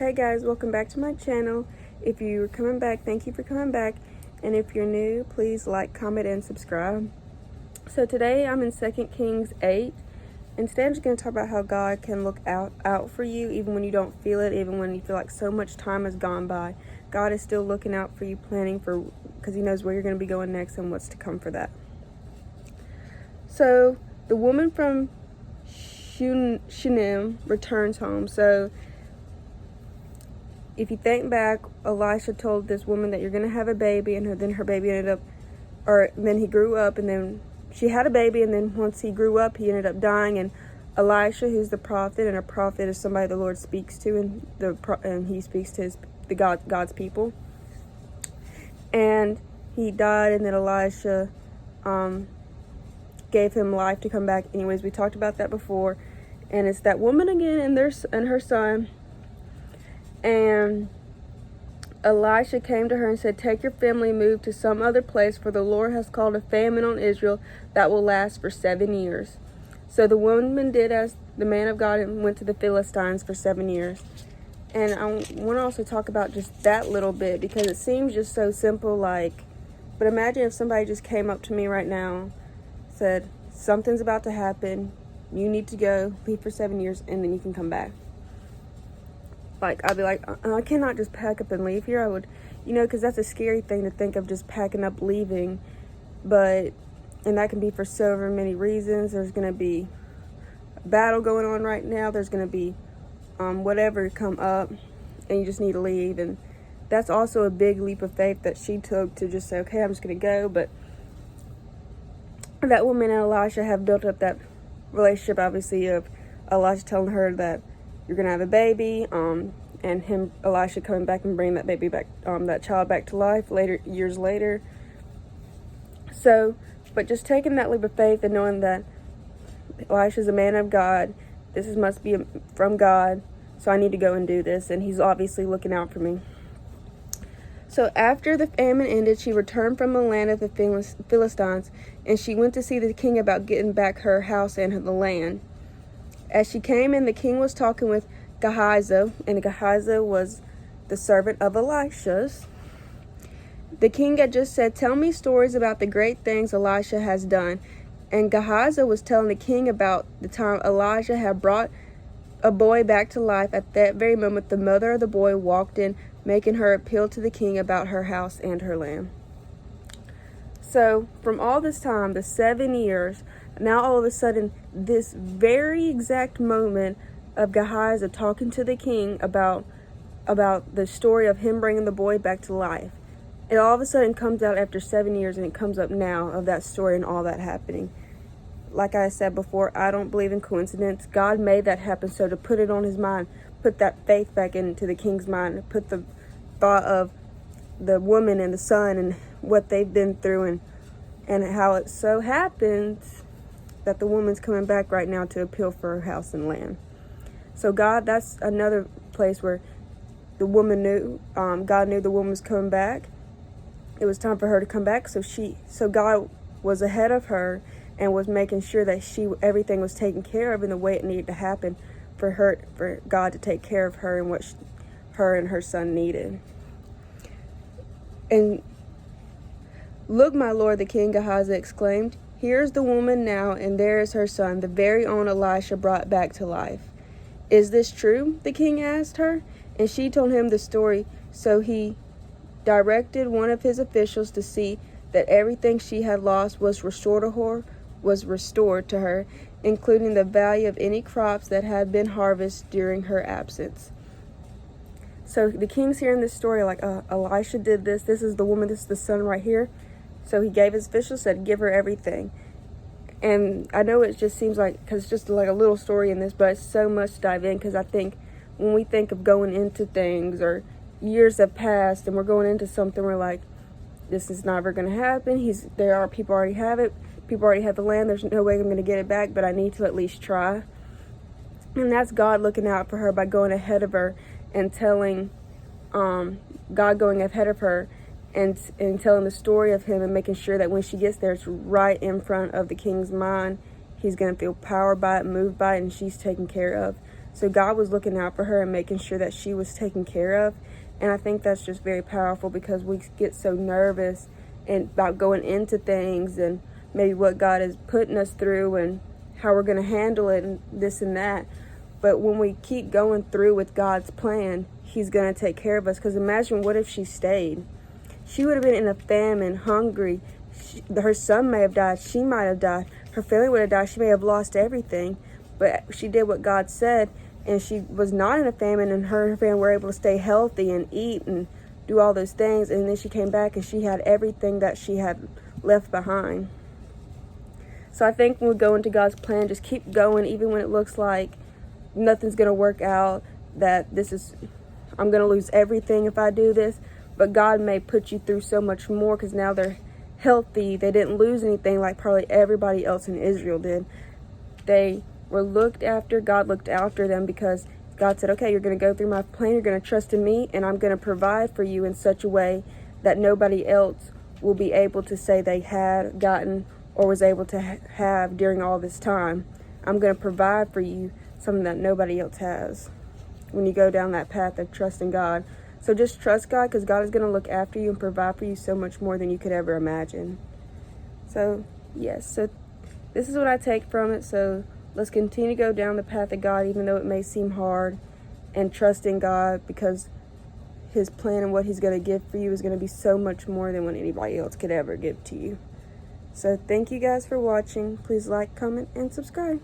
Hey guys, welcome back to my channel. If you're coming back, thank you for coming back. And if you're new, please like, comment, and subscribe. So today I'm in 2 Kings 8. And today I'm just going to talk about how God can look out for you even when you don't feel it, even when you feel like so much time has gone by. God is still looking out for you, planning for, because he knows where you're going to be going next and what's to come for that. So the woman from Shunem returns home. So if you think back, Elisha told this woman that you're going to have a baby, and then her baby ended up, then he grew up, and then she had a baby, and then once he grew up, he ended up dying. And Elisha, who's the prophet, and a prophet is somebody the Lord speaks to, and he speaks to God's people. And he died, and then Elisha gave him life to come back. Anyways, we talked about that before, and it's that woman again and her son. And Elisha came to her and said, "Take your family, move to some other place, for the Lord has called a famine on Israel that will last for 7 years." So the woman did as the man of God and went to the Philistines for 7 years. And I want to also talk about just that little bit, because it seems just so simple, but imagine if somebody just came up to me right now, said, "Something's about to happen, you need to go, leave for 7 years, and then you can come back." I'd be like, I cannot just pack up and leave here. I would, because that's a scary thing to think of, just packing up, leaving. And that can be for so many reasons. There's going to be a battle going on right now. There's going to be whatever come up, and you just need to leave. And that's also a big leap of faith that she took, to just say, okay, I'm just going to go. But that woman and Elisha have built up that relationship, obviously, of Elisha telling her that you're gonna have a baby, and Elisha coming back and bringing that baby back, that child back to life years later. So, but just taking that leap of faith and knowing that Elisha's a man of God, must be from God, so I need to go and do this, and he's obviously looking out for me. So after the famine ended, she returned from the land of the Philistines, and she went to see the king about getting back her house and the land. As she came in, the king was talking with Gehazi, and Gehazi was the servant of Elisha's. The king had just said, "Tell me stories about the great things Elisha has done." And Gehazi was telling the king about the time Elijah had brought a boy back to life. At that very moment, the mother of the boy walked in, making her appeal to the king about her house and her land. So from all this time, the 7 years, now all of a sudden, this very exact moment of Gehazi talking to the king about the story of him bringing the boy back to life, it all of a sudden comes out after 7 years, and it comes up now of that story and all that happening. Like I said before, I don't believe in coincidence. God made that happen, so to put it on his mind, put that faith back into the king's mind, put the thought of the woman and the son and what they've been through, and how it so happens that the woman's coming back right now to appeal for her house and land. So God, that's another place where the woman knew, God knew the woman was coming back. It was time for her to come back. So God was ahead of her and was making sure that everything was taken care of in the way it needed to happen for God to take care of her and what her and her son needed. And "Look, my lord, the king," Gehazi exclaimed, "here's the woman now, and there is her son, the very own Elisha brought back to life." "Is this true?" the king asked her, and she told him the story. So he directed one of his officials to see that everything she had lost was restored to her, including the value of any crops that had been harvested during her absence. So the king's hearing this story, Elisha did this. This is the woman. This is the son right here. So he gave his officials, said, give her everything. And I know it just seems because it's just a little story in this, but it's so much to dive in, because I think when we think of going into things, or years have passed and we're going into something, we're like, this is never going to happen. People already have it. People already have the land. There's no way I'm going to get it back, but I need to at least try. And that's God looking out for her by going ahead of her and telling, God going ahead of her and telling the story of him, and making sure that when she gets there, it's right in front of the king's mind. He's going to feel powered by it, moved by it, and she's taken care of. So God was looking out for her and making sure that she was taken care of. And I think that's just very powerful, because we get so nervous and about going into things and maybe what God is putting us through and how we're going to handle it and this and that. But when we keep going through with God's plan, He's going to take care of us. Because imagine, what if she stayed? She would have been in a famine, hungry. Her son may have died. She might have died. Her family would have died. She may have lost everything. But she did what God said, and she was not in a famine, and her family were able to stay healthy and eat and do all those things. And then she came back and she had everything that she had left behind. So I think when we go into God's plan, just keep going, even when it looks like nothing's going to work out, that I'm going to lose everything if I do this. But God may put you through so much more, because now they're healthy. They didn't lose anything like probably everybody else in Israel did. They were looked after. God looked after them, because God said, okay, you're going to go through my plan. You're going to trust in me, and I'm going to provide for you in such a way that nobody else will be able to say they had gotten or was able to have during all this time. I'm going to provide for you something that nobody else has when you go down that path of trusting God. So just trust God, because God is going to look after you and provide for you so much more than you could ever imagine. So, yes, so this is what I take from it. So let's continue to go down the path of God, even though it may seem hard, and trust in God, because His plan and what He's going to give for you is going to be so much more than what anybody else could ever give to you. So thank you guys for watching. Please like, comment, and subscribe.